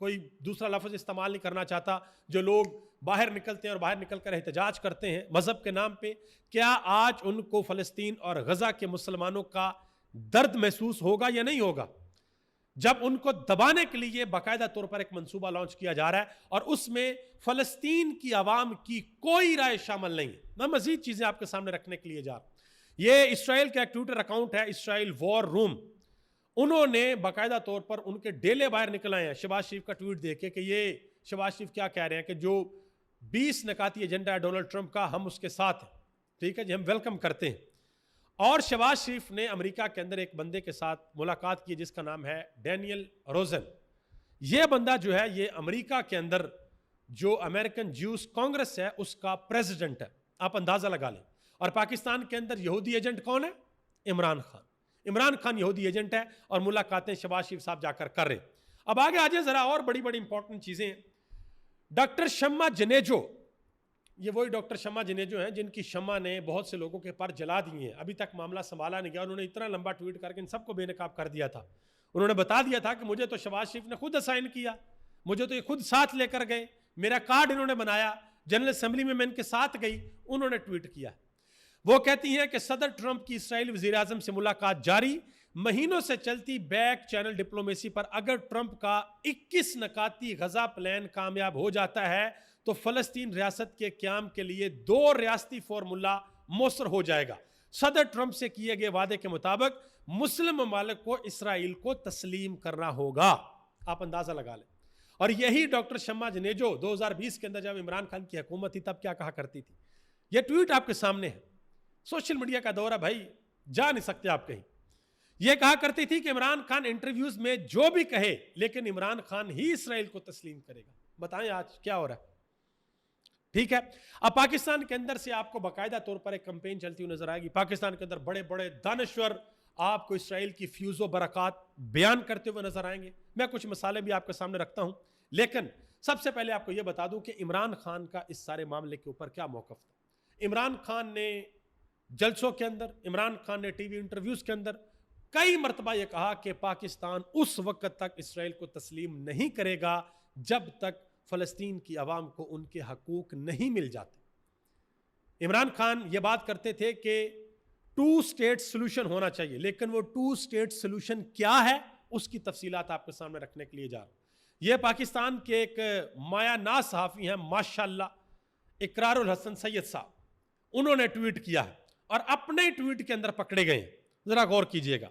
کوئی دوسرا لفظ استعمال نہیں کرنا چاہتا، جو لوگ باہر نکلتے ہیں اور باہر نکل کر احتجاج کرتے ہیں مذہب کے نام پہ، کیا آج ان کو فلسطین اور غزہ کے مسلمانوں کا درد محسوس ہوگا یا نہیں ہوگا؟ جب ان کو دبانے کے لیے باقاعدہ طور پر ایک منصوبہ لانچ کیا جا رہا ہے اور اس میں فلسطین کی عوام کی کوئی رائے شامل نہیں ہے۔ میں مزید چیزیں آپ کے سامنے رکھنے کے لیے جا رہا ہوں۔ یہ اسرائیل کا ایک ٹویٹر اکاؤنٹ ہے، اسرائیل وار روم، انہوں نے باقاعدہ طور پر ان کے ڈیلے باہر نکل آئے ہیں شہباز شریف کا ٹویٹ دیکھ کے کہ یہ شہباز شریف کیا کہہ رہے ہیں کہ جو 20 نکاتی ایجنڈا ہے ڈونلڈ ٹرمپ کا، ہم اس کے ساتھ ہیں، ٹھیک ہے جی، ہم ویلکم کرتے ہیں۔ اور شہباز شریف نے امریکہ کے اندر ایک بندے کے ساتھ ملاقات کی جس کا نام ہے ڈینیل روزن۔ یہ بندہ جو ہے یہ امریکہ کے اندر جو امریکن جیوز کانگریس ہے اس کا پریزیڈنٹ ہے، آپ اندازہ لگا لیں۔ اور پاکستان کے اندر یہودی ایجنٹ کون ہے؟ عمران خان۔ عمران خان یہودی ایجنٹ ہے اور ملاقاتیں شہباز شریف صاحب جا کر کر رہے ہیں۔ اب آگے آ جائیں ذرا، اور بڑی بڑی امپورٹنٹ چیزیں ہیں۔ ڈاکٹر شمع جنیجو، یہ وہی ڈاکٹر شمع جنیجو ہیں جن کی شمع نے بہت سے لوگوں کے پر جلا دیے ہیں، ابھی تک معاملہ سنبھالا نہیں گیا۔ انہوں نے اتنا لمبا ٹویٹ کر کے ان سب کو بے نقاب کر دیا تھا۔ انہوں نے بتا دیا تھا کہ مجھے تو شہباز شریف نے خود اسائن کیا، مجھے تو یہ خود ساتھ لے کر گئے، میرا کارڈ انہوں نے بنایا، جنرل اسمبلی میں ان کے ساتھ گئی، انہوں نے ٹویٹ کیا۔ وہ کہتی ہیں کہ صدر ٹرمپ کی اسرائیلی وزیر اعظم سے ملاقات جاری، مہینوں سے چلتی بیک چینل ڈپلومیسی پر اگر ٹرمپ کا 21 نکاتی غزہ پلان کامیاب ہو جاتا ہے تو فلسطین ریاست کے قیام کے لیے 2 ریاستی فارمولہ مؤثر ہو جائے گا۔ صدر ٹرمپ سے کیے گئے وعدے کے مطابق مسلم ممالک کو اسرائیل کو تسلیم کرنا ہوگا، آپ اندازہ لگا لیں۔ اور یہی ڈاکٹر شمع جنیجو 2020 کے اندر جب عمران خان کی حکومت تھی تب کیا کہا کرتی تھی؟ یہ ٹویٹ آپ کے سامنے ہے، سوشل میڈیا کا دور ہے بھائی، جا نہیں سکتے آپ کہیں۔ یہ کہا کرتی تھی کہ عمران خان انٹرویوز میں جو بھی کہے لیکن عمران خان ہی اسرائیل کو تسلیم کرے گا۔ بتائیں آج کیا ہو رہا ہے؟ ٹھیک ہے، اب پاکستان کے اندر سے آپ کو باقاعدہ طور پر ایک کمپین چلتی ہوئی نظر آئے گی۔ پاکستان کے اندر بڑے بڑے دانشور آپ کو اسرائیل کی فیوز و برکات بیان کرتے ہوئے نظر آئیں گے۔ میں کچھ مثالیں بھی آپ کے سامنے رکھتا ہوں، لیکن سب سے پہلے آپ کو یہ بتا دوں کہ عمران خان کا اس سارے معاملے کے اوپر کیا موقف تھا۔ عمران خان نے جلسوں کے اندر، عمران خان نے ٹی وی انٹرویوز کے اندر کئی مرتبہ یہ کہا کہ پاکستان اس وقت تک اسرائیل کو تسلیم نہیں کرے گا جب تک فلسطین کی عوام کو ان کے حقوق نہیں مل جاتے۔ عمران خان یہ بات کرتے تھے کہ 2 اسٹیٹ سولوشن ہونا چاہیے، لیکن وہ 2 اسٹیٹ سولوشن کیا ہے اس کی تفصیلات آپ کے سامنے رکھنے کے لیے جا رہا ہوں۔ یہ پاکستان کے ایک مایہ ناز صحافی ہیں ماشاءاللہ، اقرار الحسن سید صاحب، انہوں نے ٹویٹ کیا ہے اور اپنے ٹویٹ کے اندر پکڑے گئے ہیں، ذرا غور کیجئے گا۔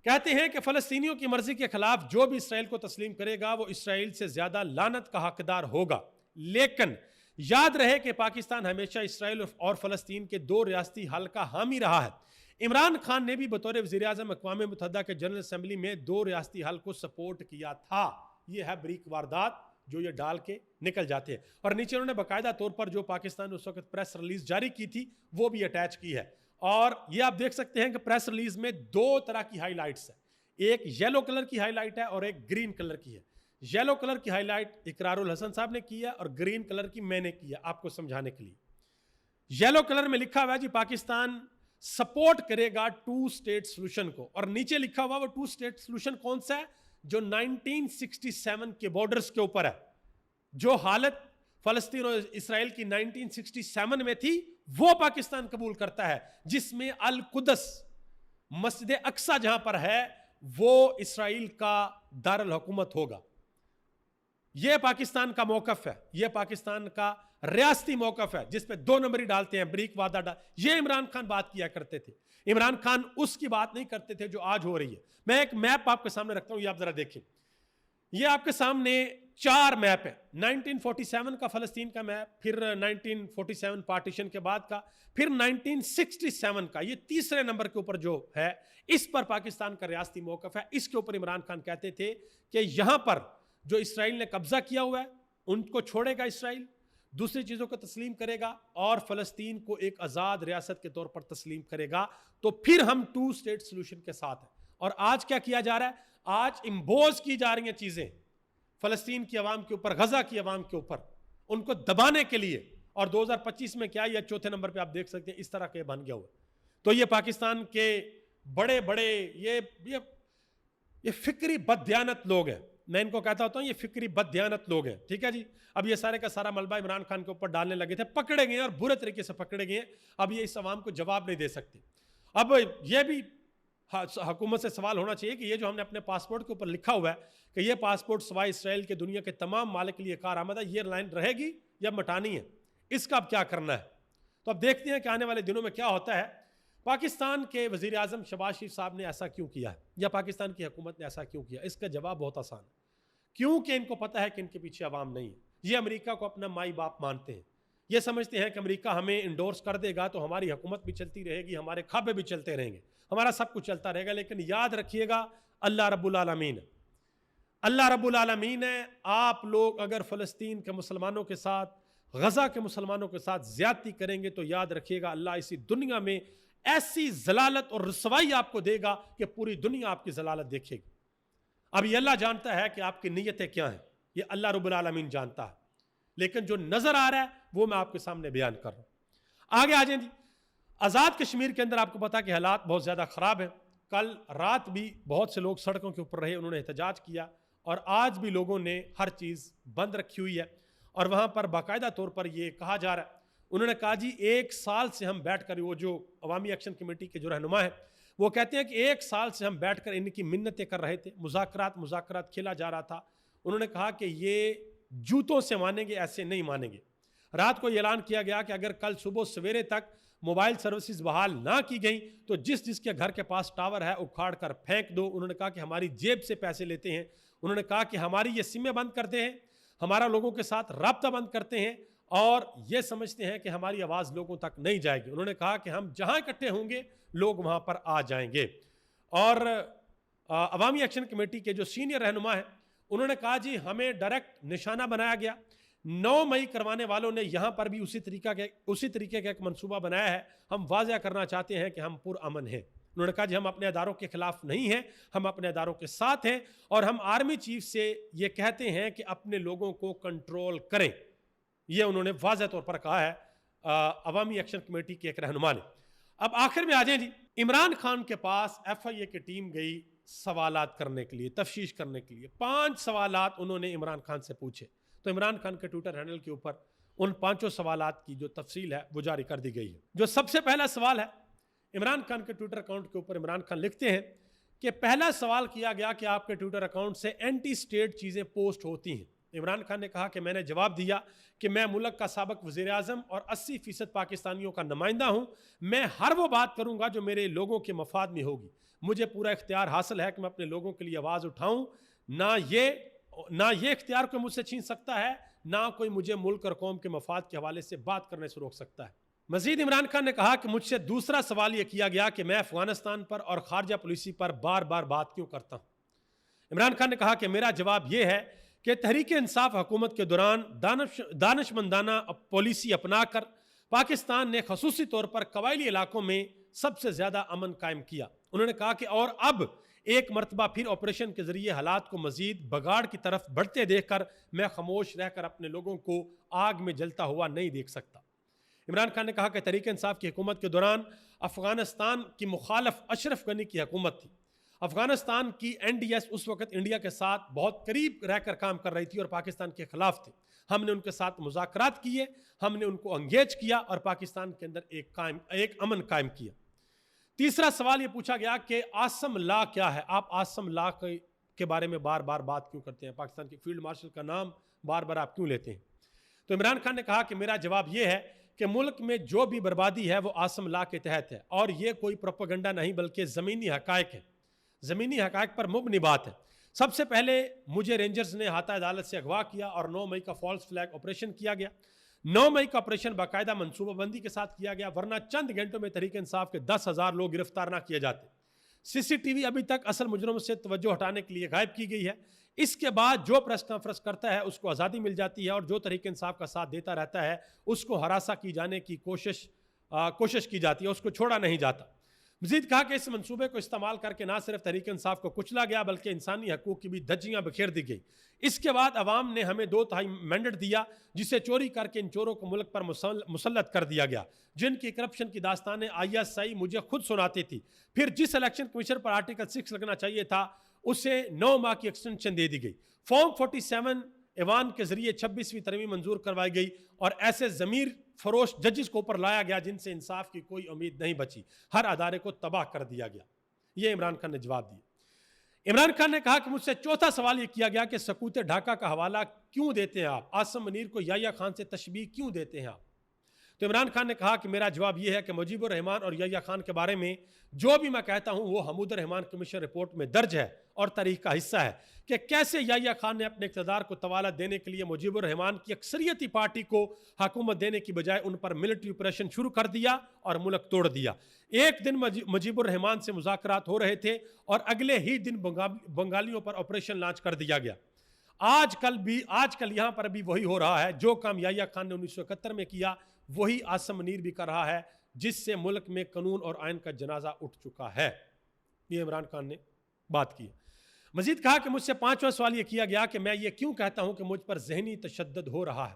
کہتے ہیں کہ فلسطینیوں کی مرضی کے خلاف جو بھی اسرائیل کو تسلیم کرے گا وہ اسرائیل سے زیادہ لعنت کا حقدار ہوگا، لیکن یاد رہے کہ پاکستان ہمیشہ اسرائیل اور فلسطین کے 2 ریاستی حل کا حامی رہا ہے۔ عمران خان نے بھی بطور وزیر اعظم اقوام متحدہ کے جنرل اسمبلی میں 2 ریاستی حل کو سپورٹ کیا تھا۔ یہ ہے بریک واردات جو یہ ڈال کے نکل جاتے ہیں، اور نیچے انہوں نے باقاعدہ طور پر جو پاکستان نے اس وقت پریس ریلیز جاری کی تھی وہ بھی اٹیچ کی ہے، اور یہ آپ دیکھ سکتے ہیں کہ پریس ریلیز میں 2 طرح کی ہائی لائٹس ہیں، ایک یلو کلر کی ہائی لائٹ ہے اور ایک گرین کلر کی ہے۔ یلو کلر کی ہائی لائٹ اقرار الحسن صاحب نے کی ہے اور گرین کلر کی میں نے کی ہے آپ کو سمجھانے کے لیے۔ یلو کلر میں لکھا ہوا ہے جی پاکستان سپورٹ کرے گا 2 اسٹیٹ سولوشن کو، اور نیچے لکھا ہوا وہ 2 اسٹیٹ سولوشن کون سا ہے؟ جو 1967 کے بارڈرز کے اوپر ہے، جو حالت فلسطین اور اسرائیل کی 1967 میں تھی وہ پاکستان قبول کرتا ہے، جس میں القدس مسجد اقصی جہاں پر ہے وہ اسرائیل کا دارالحکومت ہوگا۔ یہ پاکستان کا موقف ہے، یہ پاکستان کا ریاستی موقف ہے جس پہ 2 نمبری ڈالتے ہیں، بریک وعدہ یہ عمران خان بات کیا کرتے تھے۔ عمران خان اس کی بات نہیں کرتے تھے جو آج ہو رہی ہے۔ میں ایک میپ آپ کے سامنے رکھتا ہوں، یہ آپ ذرا دیکھیں، یہ آپ کے سامنے 4 میپ ہیں۔ 1947 کا فلسطین کا میپ، پھر 1947 پارٹیشن کے بعد کا، پھر 1967 کا، یہ تیسرے نمبر کے اوپر جو ہے اس پر پاکستان کا ریاستی موقف ہے۔ اس کے اوپر عمران خان کہتے تھے کہ یہاں پر جو اسرائیل نے قبضہ کیا ہوا ہے ان کو چھوڑے گا اسرائیل، دوسری چیزوں کو تسلیم کرے گا اور فلسطین کو ایک آزاد ریاست کے طور پر تسلیم کرے گا، تو پھر ہم 2 اسٹیٹ سولوشن کے ساتھ ہیں۔ اور آج کیا کیا جا رہا ہے؟ آج امبوز کی جا رہی ہیں چیزیں فلسطین کی عوام کے اوپر، غزہ کی عوام کے اوپر، ان کو دبانے کے لیے، اور 2025 میں کیا یا 4تھے نمبر پہ آپ دیکھ سکتے ہیں اس طرح کے بن گیا ہوا۔ تو یہ پاکستان کے بڑے بڑے یہ فکری بددیانت لوگ ہیں، میں ان کو کہتا ہوتا ہوں یہ فکری بددیانت لوگ ہیں، ٹھیک ہے جی. اب یہ سارے کا سارا ملبہ عمران خان کے اوپر ڈالنے لگے تھے، پکڑے گئے ہیں اور برے طریقے سے پکڑے گئے ہیں. اب یہ اس عوام کو جواب نہیں دے سکتے. اب یہ بھی حکومت سے سوال ہونا چاہیے کہ یہ جو ہم نے اپنے پاسپورٹ کے اوپر لکھا ہوا ہے کہ یہ پاسپورٹ سوائے اسرائیل کے دنیا کے تمام ممالک کے لیے کارآمد ہے، یہ لائن رہے گی یا مٹانی ہے؟ اس کا اب کیا کرنا ہے؟ تو اب دیکھتے ہیں کہ آنے والے دنوں میں کیا ہوتا ہے. پاکستان کے وزیر اعظم شہباز شریف صاحب نے ایسا کیوں کیا ہے یا پاکستان کی حکومت نے ایسا کیوں کیا؟ اس کا جواب بہت آسان ہے. کیونکہ ان کو پتہ ہے کہ ان کے پیچھے عوام نہیں ہے. یہ امریکہ کو اپنا مائی باپ مانتے ہیں. یہ سمجھتے ہیں کہ امریکہ ہمیں انڈورس کر دے گا تو ہماری حکومت بھی چلتی رہے گی، ہمارے کھابے بھی چلتے رہیں گے، ہمارا سب کچھ چلتا رہے گا. لیکن یاد رکھیے گا اللہ رب العالمین ہے. اللہ رب العالمین ہے. آپ لوگ اگر فلسطین کے مسلمانوں کے ساتھ، غزہ کے مسلمانوں کے ساتھ زیادتی کریں گے تو یاد رکھیے گا اللہ اسی دنیا میں ایسی ذلالت اور رسوائی آپ کو دے گا کہ پوری دنیا آپ کی ذلالت دیکھے گی. اب یہ اللہ جانتا ہے کہ آپ کی نیتیں کیا ہیں، یہ اللہ رب العالمین جانتا ہے. لیکن جو نظر آ رہا ہے وہ میں آپ کے سامنے بیان کر رہا ہوں. آگے آ جائیں جی. آزاد کشمیر کے اندر آپ کو پتا کہ حالات بہت زیادہ خراب ہیں. کل رات بھی بہت سے لوگ سڑکوں کے اوپر رہے، انہوں نے احتجاج کیا، اور آج بھی لوگوں نے ہر چیز بند رکھی ہوئی ہے. اور وہاں پر باقاعدہ طور پر یہ کہا جا رہا ہے، انہوں نے کہا جی 1 سال سے ہم بیٹھ کر، وہ جو عوامی ایکشن کمیٹی کے جو رہنما ہیں وہ کہتے ہیں کہ 1 سال سے ہم بیٹھ کر ان کی منتیں کر رہے تھے، مذاکرات کھیلا جا رہا تھا. انہوں نے کہا کہ یہ جوتوں سے مانیں گے، ایسے نہیں مانیں گے. رات کو یہ اعلان کیا گیا کہ اگر کل صبح سویرے تک موبائل سروسز بحال نہ کی گئیں تو جس کے گھر کے پاس ٹاور ہے اکھاڑ کر پھینک دو. انہوں نے کہا کہ ہماری جیب سے پیسے لیتے ہیں. انہوں نے کہا کہ ہماری یہ سمیں بند کرتے ہیں، ہمارا لوگوں کے ساتھ رابطہ بند کرتے ہیں، اور یہ سمجھتے ہیں کہ ہماری آواز لوگوں تک نہیں جائے گی. انہوں نے کہا کہ ہم جہاں اکٹھے ہوں گے لوگ وہاں پر آ جائیں گے. اور عوامی ایکشن کمیٹی کے جو سینئر رہنما ہیں انہوں نے کہا جی ہمیں ڈائریکٹ نشانہ بنایا گیا. 9 مئی کروانے والوں نے یہاں پر بھی اسی طریقے کا ایک منصوبہ بنایا ہے. ہم واضح کرنا چاہتے ہیں کہ ہم پرامن ہیں. انہوں نے کہا جی ہم اپنے اداروں کے خلاف نہیں ہیں، ہم اپنے اداروں کے ساتھ ہیں، اور ہم آرمی چیف سے یہ کہتے ہیں کہ اپنے لوگوں کو کنٹرول کریں. یہ انہوں نے واضح طور پر کہا ہے عوامی ایکشن کمیٹی کے ایک رہنما نے. اب آخر میں آ جائیں جی. عمران خان کے پاس FIA کی ٹیم گئی سوالات کرنے کے لیے، تفتیش کرنے کے لیے. 5 سوالات انہوں نے عمران خان سے پوچھے. تو عمران خان کے ٹویٹر ہینڈل کے اوپر ان 5 سوالات کی جو تفصیل ہے وہ جاری کر دی گئی ہے. جو سب سے پہلا سوال ہے، عمران خان کے ٹویٹر اکاؤنٹ کے اوپر عمران خان لکھتے ہیں کہ پہلا سوال کیا گیا کہ آپ کے ٹویٹر اکاؤنٹ سے اینٹی اسٹیٹ چیزیں پوسٹ ہوتی ہیں. عمران خان نے کہا کہ میں نے جواب دیا کہ میں ملک کا سابق وزیر اعظم اور 80% پاکستانیوں کا نمائندہ ہوں. میں ہر وہ بات کروں گا جو میرے لوگوں کے مفاد میں ہوگی. مجھے پورا اختیار حاصل ہے کہ میں اپنے لوگوں کے لیے آواز اٹھاؤں. نہ یہ اختیار کوئی مجھ سے چھین سکتا ہے، نہ کوئی مجھے ملک اور قوم کے مفاد کے حوالے سے بات کرنے سے روک سکتا ہے. مزید عمران خان نے کہا کہ مجھ سے دوسرا سوال یہ کیا گیا کہ میں افغانستان پر اور خارجہ پالیسی پر بار بار بات کیوں کرتا ہوں. عمران خان نے کہا کہ میرا جواب یہ ہے کہ تحریک انصاف حکومت کے دوران دانشمندانہ پالیسی اپنا کر پاکستان نے خصوصی طور پر قبائلی علاقوں میں سب سے زیادہ امن قائم کیا. انہوں نے کہا کہ اور اب ایک مرتبہ پھر آپریشن کے ذریعے حالات کو مزید بگاڑ کی طرف بڑھتے دیکھ کر میں خاموش رہ کر اپنے لوگوں کو آگ میں جلتا ہوا نہیں دیکھ سکتا. عمران خان نے کہا کہ تحریک انصاف کی حکومت کے دوران افغانستان کی مخالف اشرف غنی کی حکومت تھی. افغانستان کی NDS اس وقت انڈیا کے ساتھ بہت قریب رہ کر کام کر رہی تھی اور پاکستان کے خلاف تھی. ہم نے ان کے ساتھ مذاکرات کیے، ہم نے ان کو انگیج کیا اور پاکستان کے اندر ایک امن قائم کیا. تیسرا سوال یہ پوچھا گیا کہ آسم لا کیا ہے؟ آپ آسم لا کے بارے میں بار بار بات کیوں کرتے ہیں؟ پاکستان کے فیلڈ مارشل کا نام بار بار آپ کیوں لیتے ہیں؟ تو عمران خان نے کہا کہ میرا جواب یہ ہے کہ ملک میں جو بھی بربادی ہے وہ آسم لا کے تحت ہے، اور یہ کوئی پروپیگنڈا نہیں بلکہ زمینی حقائق ہے، زمینی حقائق پر مبنی بات ہے. سب سے پہلے مجھے رینجرز نے احاطہ عدالت سے اغوا کیا اور 9 مئی کا فالس فلیگ آپریشن کیا گیا. 9 مئی کا آپریشن باقاعدہ منصوبہ بندی کے ساتھ کیا گیا، ورنہ چند گھنٹوں میں تحریک انصاف کے 10,000 لوگ گرفتار نہ کیے جاتے. CCTV ابھی تک اصل مجرموں سے توجہ ہٹانے کے لیے غائب کی گئی ہے. اس کے بعد جو پریس کانفرنس کرتا ہے اس کو آزادی مل جاتی ہے، اور جو تحریک انصاف کا ساتھ دیتا رہتا ہے اس کو ہراساں کی جانے کی کوشش کی جاتی ہے، اس کو چھوڑا نہیں جاتا. مزید کہا کہ اس منصوبے کو استعمال کر کے نہ صرف تحریک انصاف کو کچلا گیا بلکہ انسانی حقوق کی بھی دھجیاں بکھیر دی گئی. اس کے بعد عوام نے ہمیں 2/3 مینڈیٹ دیا جسے چوری کر کے ان چوروں کو ملک پر مسلط کر دیا گیا، جن کی کرپشن کی داستانیں ISI مجھے خود سناتی تھی. پھر جس الیکشن کمیشن پر آرٹیکل 6 لگنا چاہیے تھا اسے 9 ماہ کی ایکسٹینشن دے دی گئی. فارم 47 ایوان کے ذریعے 26ویں ترمیم منظور کروائی گئی اور ایسے ضمیر فروش ججز کو اوپر لایا گیا جن سے انصاف کی کوئی امید نہیں بچی. ہر ادارے کو تباہ کر دیا گیا. یہ عمران خان نے جواب دیا. عمران خان نے کہا کہ مجھ سے چوتھا سوال یہ کیا گیا کہ سکوت ڈھاکہ کا حوالہ کیوں دیتے ہیں آپ, عاصم منیر کو یحییٰ خان سے تشبیہ کیوں دیتے ہیں آپ. تو عمران خان نے کہا کہ میرا جواب یہ ہے کہ مجیب الرحمان اور یحییٰ خان کے بارے میں جو بھی میں کہتا ہوں وہ حمود الرحمان کمیشن رپورٹ میں درج ہے اور تاریخ کا حصہ ہے کہ کیسے یحییٰ خان نے اپنے اقتدار کو طوالت دینے کے لیے مجیب الرحمان کی اکثریتی پارٹی کو حکومت دینے کی بجائے ان پر ملٹری آپریشن شروع کر دیا اور ملک توڑ دیا. ایک دن مجیب الرحمان سے مذاکرات ہو رہے تھے اور اگلے ہی دن بنگالیوں پر آپریشن لانچ کر دیا گیا. آج کل یہاں پر بھی وہی ہو رہا ہے. جو کام یحییٰ خان نے 1971 میں کیا وہی عاصم منیر بھی کر رہا ہے, جس سے ملک میں قانون اور آئین کا جنازہ اٹھ چکا ہے. یہ عمران خان نے بات کی. مزید کہا کہ مجھ سے 5واں سوال یہ کیا گیا کہ میں یہ کیوں کہتا ہوں کہ مجھ پر ذہنی تشدد ہو رہا ہے.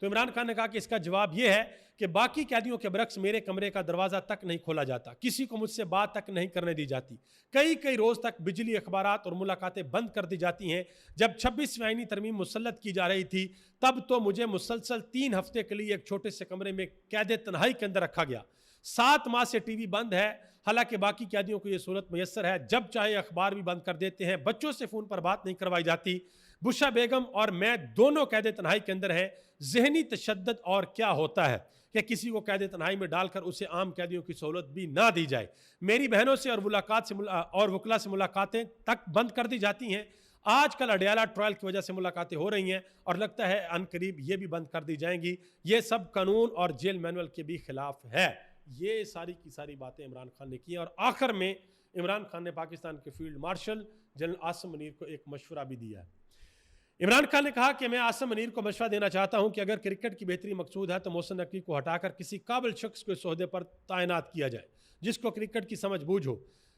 تو عمران خان نے کہا کہ اس کا جواب یہ ہے کہ باقی قیدیوں کے برعکس میرے کمرے کا دروازہ تک نہیں کھولا جاتا, کسی کو مجھ سے بات تک نہیں کرنے دی جاتی, کئی روز تک بجلی, اخبارات اور ملاقاتیں بند کر دی جاتی ہیں. جب 26ویں آئینی ترمیم مسلط کی جا رہی تھی تب تو مجھے مسلسل 3 ہفتے کے لیے ایک چھوٹے سے کمرے میں قید تنہائی کے اندر رکھا گیا. 7 ماہ سے ٹی وی بند ہے, حالانکہ باقی قیدیوں کو یہ سہولت میسر ہے. جب چاہے اخبار بھی بند کر دیتے ہیں. بچوں سے فون پر بات نہیں کروائی جاتی. بشا بیگم اور میں دونوں قید تنہائی کے اندر ہیں. ذہنی تشدد اور کیا ہوتا ہے کہ کسی کو قید تنہائی میں ڈال کر اسے عام قیدیوں کی سہولت بھی نہ دی جائے. میری بہنوں سے اور وکلا سے ملاقاتیں تک بند کر دی جاتی ہیں. آج کل اڈیالہ ٹرائل کی وجہ سے ملاقاتیں ہو رہی ہیں اور لگتا ہے ان قریب یہ بھی بند کر دی جائیں گی. یہ سب قانون اور جیل مینول کے بھی خلاف ہے. یہ ساری کی ساری باتیں عمران خان نے کی ہیں اور آخر میں عمران خان نے پاکستان کے field marshal general Asim Munir کو ایک مشورہ بھی دیا ہے. عمران خان نے کہا کہ میں عاصم منیر کو مشورہ دینا چاہتا ہوں کہ اگر کرکٹ کی بہتری مقصود ہے تو محسن نقوی کو ہٹا کر کسی قابل شخص کو اس عہدے پر تعینات کیا جائے جس کو کرکٹ کی سمجھ بوجھ ہو.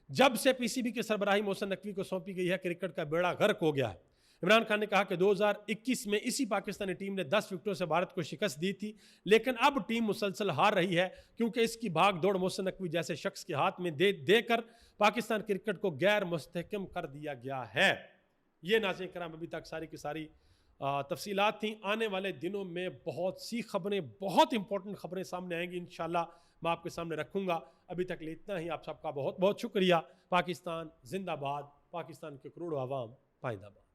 جب سے پی سی بی کی سربراہی محسن نقوی کو سونپی گئی ہے کرکٹ کا بیڑا غرق ہو گیا ہے. عمران خان نے کہا کہ 2021 میں اسی پاکستانی ٹیم نے 10 وکٹوں سے بھارت کو شکست دی تھی, لیکن اب ٹیم مسلسل ہار رہی ہے کیونکہ اس کی بھاگ دوڑ محسن نقوی جیسے شخص کے ہاتھ میں دے کر پاکستان کرکٹ کو غیر مستحکم کر دیا گیا ہے. یہ ناظرین کرام ابھی تک ساری کی ساری تفصیلات تھیں. آنے والے دنوں میں بہت سی خبریں, بہت امپورٹنٹ خبریں سامنے آئیں گی. انشاءاللہ میں آپ کے سامنے رکھوں گا. ابھی تک لے اتنا ہی. آپ سب کا بہت بہت شکریہ. پاکستان زندہ باد. پاکستان کے کروڑوں عوام پائندہ باد.